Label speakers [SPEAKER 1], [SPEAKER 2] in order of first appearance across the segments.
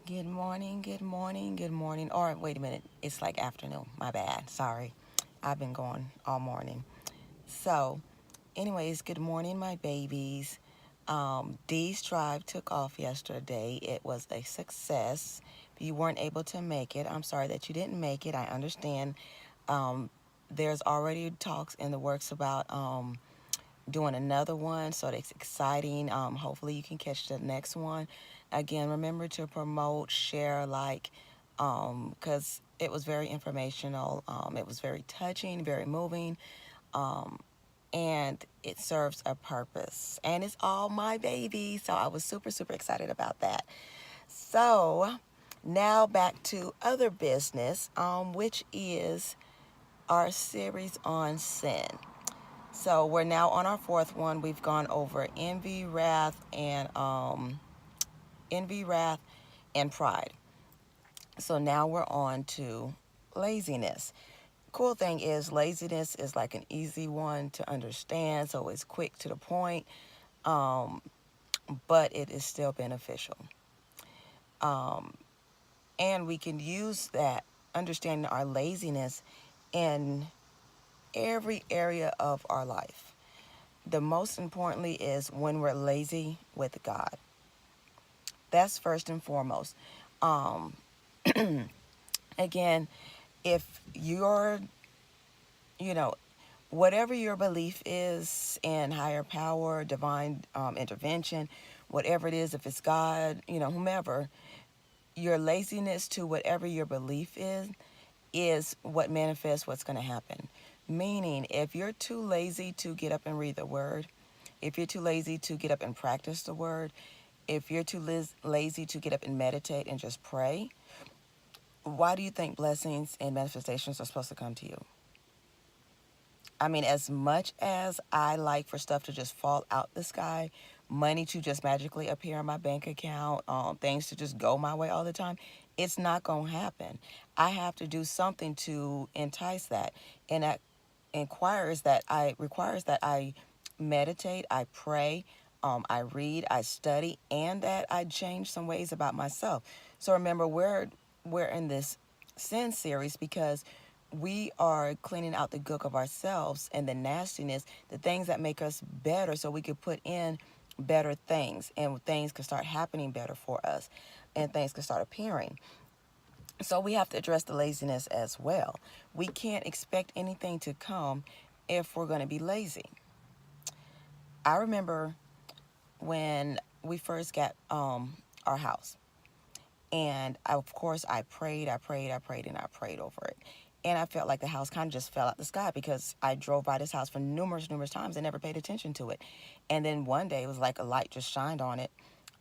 [SPEAKER 1] Good morning, good morning, good morning. Or wait a minute, it's like afternoon. My bad. Sorry. I've been going all morning. So, anyways, good morning, my babies. Dee's Drive took off yesterday. It was a success. If you weren't able to make it, I'm sorry that you didn't make it. I understand. Um, there's already talks in the works about doing another one, so that's exciting. Hopefully you can catch the next one. Again, remember to promote, share, like, because it was very informational. It was very touching, very moving, um, and it serves a purpose. And it's all my baby, so I was super, super excited about that. So now back to other business, which is our series on sin. So we're now on our fourth one. We've gone over envy, wrath, and pride. So now we're on to laziness. Cool thing is laziness is like an easy one to understand, so it's quick to the point, um, but it is still beneficial. Um, and we can use that understanding our laziness in every area of our life. The most importantly is when we're lazy with God. That's first and foremost. Um, Again, if you're, you know, whatever your belief is in higher power, divine intervention, whatever it is, if it's God, whomever, your laziness to whatever your belief is what manifests what's going to happen. Meaning, if you're too lazy to get up and read the word, if you're too lazy to get up and practice the word, if you're too lazy to get up and meditate and just pray, why do you think blessings and manifestations are supposed to come to you? I mean, as much as I like for stuff to just fall out the sky, money to just magically appear in my bank account, things to just go my way all the time, it's not going to happen. I have to do something to entice that. And that requires that I meditate, I pray, I read, I study, and that I change some ways about myself. So remember, we're in this sin series because we are cleaning out the gook of ourselves and the nastiness, the things that make us better, so we could put in better things and things can start happening better for us and things can start appearing. So we have to address the laziness as well. We can't expect anything to come if we're going to be lazy. I remember when we first got our house. And of course, I prayed, and I prayed over it. And I felt like the house kind of just fell out the sky because I drove by this house for numerous, numerous times and never paid attention to it. And then one day it was like a light just shined on it.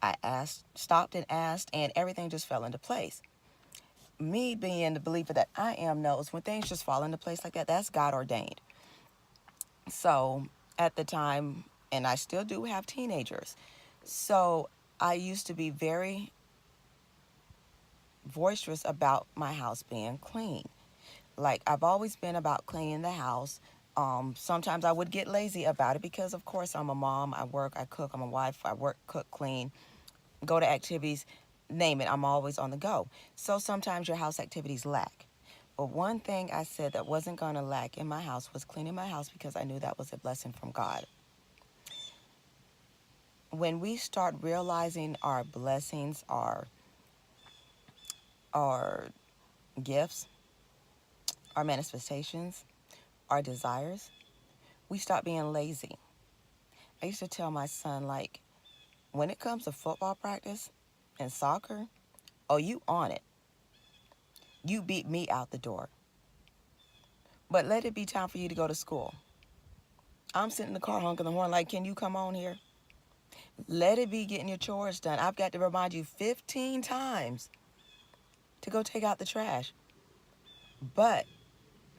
[SPEAKER 1] I stopped and asked, and everything just fell into place. Me being the believer that I am knows when things just fall into place like that, that's God ordained. So at the time, and I still do have teenagers. So I used to be very boisterous about my house being clean. Like, I've always been about cleaning the house. Sometimes I would get lazy about it because, of course, I'm a mom. I work, I cook, I'm a wife. I work, cook, clean, go to activities, name it. I'm always on the go. So sometimes your house activities lack. But one thing I said that wasn't going to lack in my house was cleaning my house because I knew that was a blessing from God. When we start realizing our blessings, our gifts, our manifestations, our desires, we stop being lazy. I used to tell my son, like, when it comes to football practice and soccer, oh, you on it. You beat me out the door. But let it be time for you to go to school. I'm sitting in the car honking the horn like, can you come on here? Let it be getting your chores done. I've got to remind you 15 times to go take out the trash. But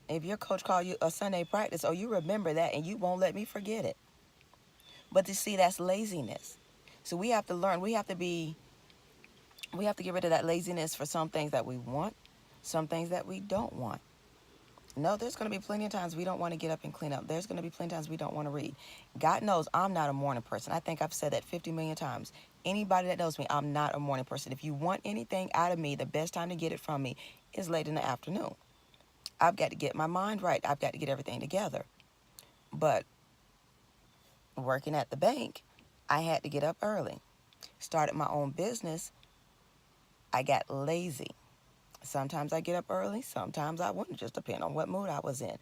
[SPEAKER 1] if your coach called you a Sunday practice, oh, you remember that and you won't let me forget it. But to see, that's laziness. So we have to learn. We have to get rid of that laziness for some things that we want, some things that we don't want. No, there's going to be plenty of times we don't want to get up and clean up. There's going to be plenty of times we don't want to read. God knows I'm not a morning person. I think I've said that 50 million times. Anybody that knows me, I'm not a morning person. If you want anything out of me, the best time to get it from me is late in the afternoon. I've got to get my mind right. I've got to get everything together. But working at the bank, I had to get up early. Started my own business, I got lazy. Sometimes I get up early, sometimes I wouldn't, just depend on what mood I was in.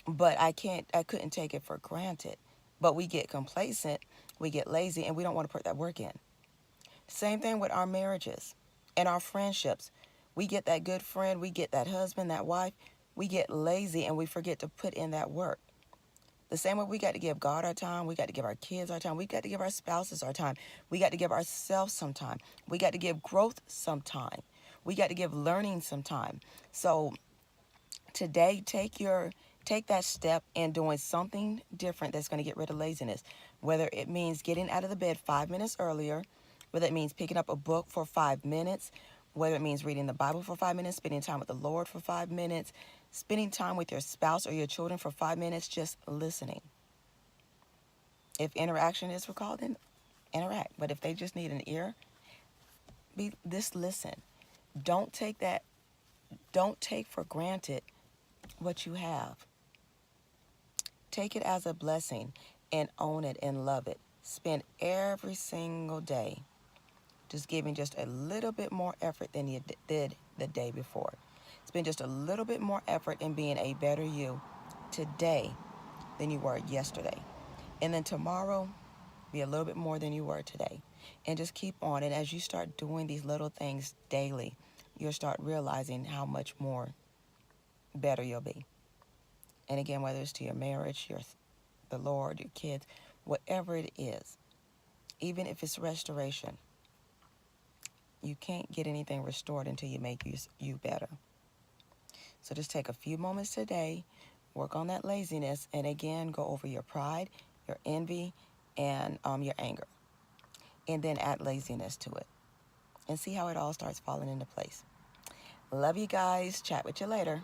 [SPEAKER 1] But I couldn't take it for granted. But we get complacent, we get lazy, and we don't want to put that work in. Same thing with our marriages and our friendships. We get that good friend, we get that husband, that wife, we get lazy and we forget to put in that work. The same way we got to give God our time, we got to give our kids our time, we got to give our spouses our time, we got to give ourselves some time, we got to give growth some time, we got to give learning some time. So today, take that step in doing something different that's going to get rid of laziness. Whether it means getting out of the bed 5 minutes earlier, whether it means picking up a book for 5 minutes, whether it means reading the Bible for 5 minutes, spending time with the Lord for 5 minutes, spending time with your spouse or your children for 5 minutes, just listening. If interaction is recalled, then interact. But if they just need an ear, just listen. Don't take that. Don't take for granted what you have. Take it as a blessing and own it and love it. Spend every single day just giving just a little bit more effort than you did the day before. Spend just a little bit more effort in being a better you today than you were yesterday. And then tomorrow, be a little bit more than you were today. And just keep on. And as you start doing these little things daily, you'll start realizing how much more better you'll be. And again, whether it's to your marriage, the Lord, your kids, whatever it is, even if it's restoration, you can't get anything restored until you make you better. So just take a few moments today, work on that laziness, and again, go over your pride, your envy, and your anger. And then add laziness to it. And see how it all starts falling into place. Love you guys. Chat with you later.